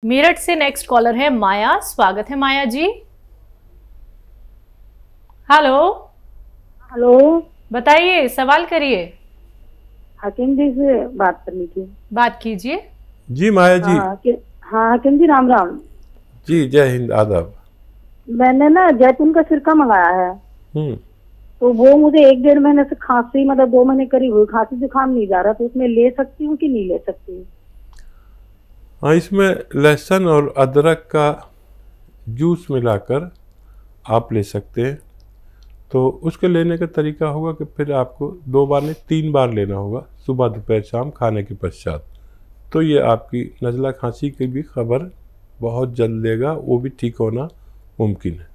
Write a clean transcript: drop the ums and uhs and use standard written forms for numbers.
मेरठ से next collar है माया। स्वागत है माया जी। हेलो। हेलो। बताइए, सवाल करिए। हाकिम जी से बात करनी थी। बात कीजिए। जी माया जी। हाँ हाकिम जी, राम राम। जी जय हिंद, आदाब। मैंने ना जैतून का सिरका मंगाया है, तो वो मुझे 1-1.5 महीने से खांसी, मतलब 2 महीने करीब हुई, खांसी जुकाम नहीं जा रहा, तो उसमें ले सकती हूँ कि नहीं ले सकती? हाँ, इसमें लहसुन और अदरक का जूस मिलाकर आप ले सकते हैं। तो उसके लेने का तरीका होगा कि फिर आपको 2 बार नहीं 3 बार लेना होगा, सुबह दोपहर शाम खाने के पश्चात। तो ये आपकी नज़ला खांसी की भी खबर बहुत जल्द देगा, वो भी ठीक होना मुमकिन है।